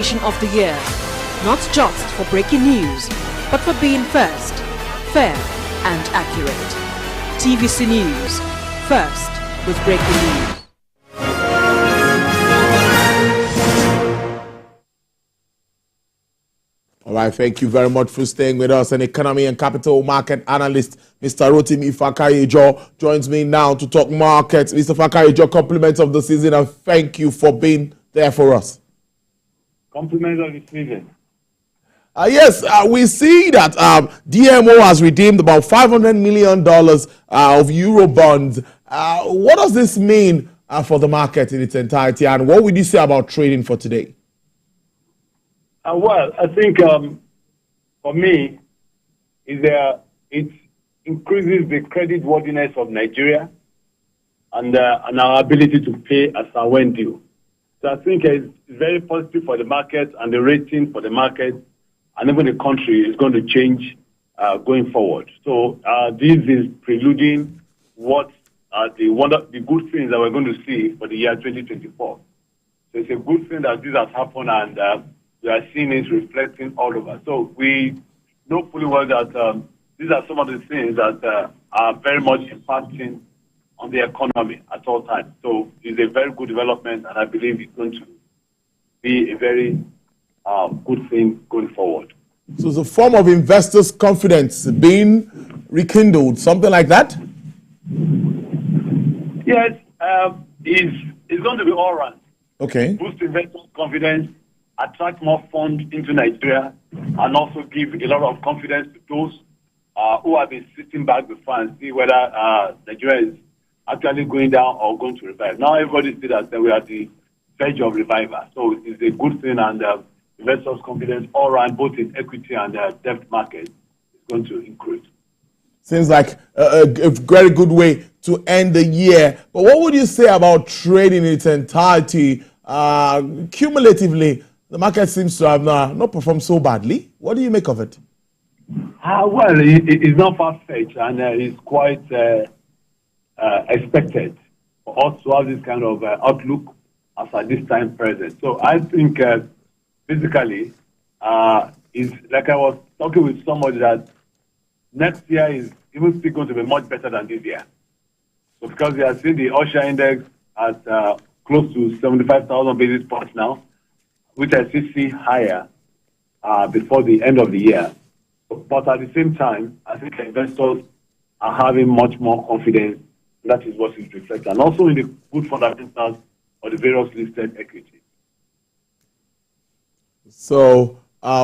of the year, not just for breaking news, but for being first, fair and accurate. TVC News, first with breaking news. All right, thank you very much for staying with us. An economy and capital market analyst, Mr. Rotimi Fakayejo, joins me now to talk markets. Mr. Fakayejo, compliments of the season, and thank you for being there for us. Compliments of the season. Yes, we see that DMO has redeemed about $500 million of Euro bonds. What does this mean for the market in its entirety, and what would you say about trading for today? Well, I think for me, it increases the credit worthiness of Nigeria and our ability to pay as and when due. So I think it's very positive for the market, and the rating for the market and even the country is going to change going forward. So this is preluding what the good things that we're going to see for the year 2024. So it's a good thing that this has happened, and we are seeing it reflecting all over. So we know fully well that these are some of the things that are very much impacting on the economy at all times. So it's a very good development, and I believe it's going to be a very good thing going forward. So it's a form of investors' confidence being rekindled, something like that? Yes, it's going to be all right. Okay. Boost investors' confidence, attract more funds into Nigeria, and also give a lot of confidence to those who have been sitting back before and see whether Nigeria is actually going down or going to revive. Now everybody sees that we are at the verge of revival. So it's a good thing, and investors' confidence all around, both in equity and debt market, is going to increase. Seems like a very good way to end the year. But what would you say about trading in its entirety? Cumulatively, the market seems to have not performed so badly. What do you make of it? Well, it's not far-fetched, and it's quite expected for us to have this kind of outlook as at this time present. So I think basically, it's like I was talking with somebody that next year is even still going to be much better than this year. So because we are seeing the Osha index at close to 75,000 basis points now, which I still see higher before the end of the year. But at the same time, I think investors are having much more confidence. That is what is reflected. And also in the good fundamentals of the various listed equities. So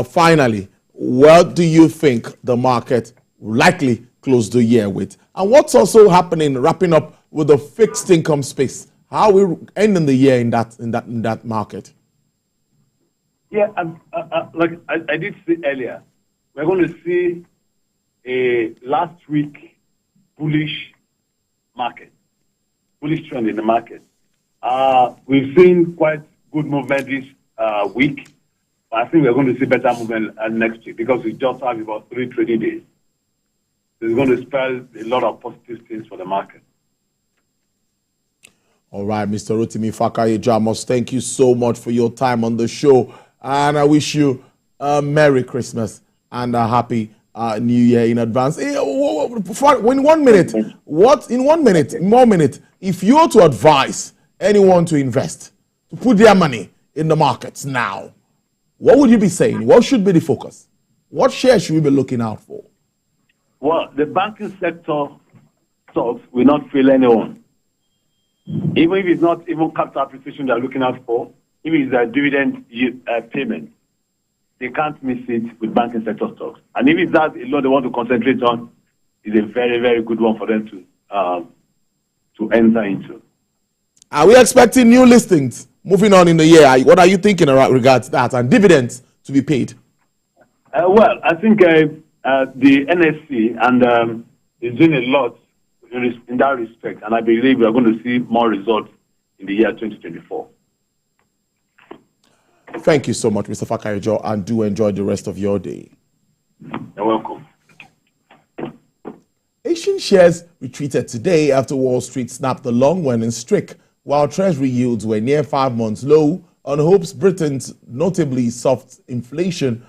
finally, what do you think the market will likely close the year with? And what's also happening, wrapping up with the fixed income space? How are we ending the year in that market? Yeah, like I did say earlier, we're going to see a last week bullish trend in the market. We've seen quite good movement this week. I think we're going to see better movement next week because we just have about 3 trading days. It's going to spell a lot of positive things for the market. All right, Mr. Rotimi Fakayejo, I must thank you so much for your time on the show. And I wish you a Merry Christmas and a Happy New Year in advance. In 1 minute, if you were to advise anyone to invest, to put their money in the markets now, what would you be saying? What should be the focus? What shares should we be looking out for? Well, the banking sector stocks will not fail anyone. Even if it's not even capital appreciation they're looking out for, if it's a dividend payment, they can't miss it with banking sector stocks. And if it's that alone they want to concentrate on, it's a very, very good one for them to enter into. Are we expecting new listings moving on in the year? What are you thinking about regards to that, and dividends to be paid? Well, I think the NSC and is doing a lot in that respect, and I believe we are going to see more results in the year 2024. Thank you so much, Mr. Fakayejo, and do enjoy the rest of your day. You're welcome. Asian shares retreated today after Wall Street snapped the long winning streak, while Treasury yields were near 5 months low on hopes Britain's notably soft inflation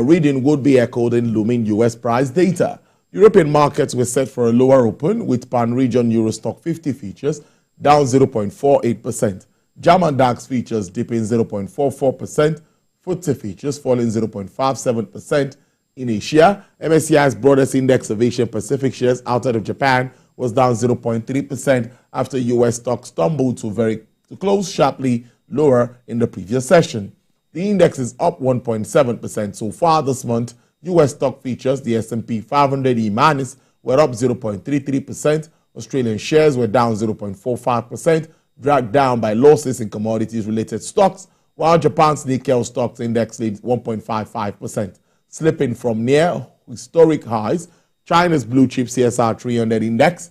reading would be echoed in looming US price data. European markets were set for a lower open, with pan-region Euro Stock 50 futures down 0.48%. German DAX futures dipping 0.44%, FTSE futures falling 0.57%. In Asia, MSCI's broadest index of Asian Pacific shares outside of Japan was down 0.3% after US stocks stumbled to close sharply lower in the previous session. The index is up 1.7% so far this month. US stock futures, the S&P 500 E-, were up 0.33%. Australian shares were down 0.45%, dragged down by losses in commodities-related stocks, while Japan's Nikkei stocks index leads 1.55%. Slipping from near historic highs, China's blue chip CSR 300 index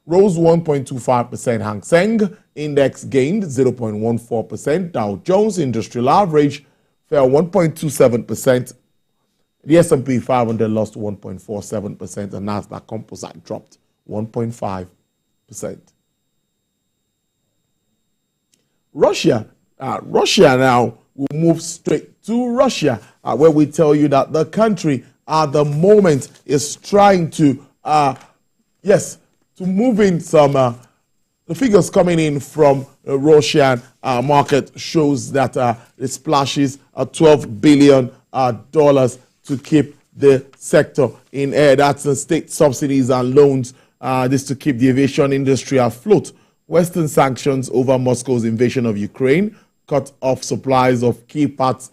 rose 1.25%. Hang Seng index gained 0.14%. Dow Jones Industrial Average fell 1.27%. The S&P 500 lost 1.47%, and Nasdaq Composite dropped 1.5%. Russia now will move straight to Russia, where we tell you that the country at the moment is trying to move in some. The figures coming in from the Russian market shows that it splashes $12 billion to keep the sector in air. That's the state subsidies and loans. This to keep the aviation industry afloat. Western sanctions over Moscow's invasion of Ukraine cut off supplies of key parts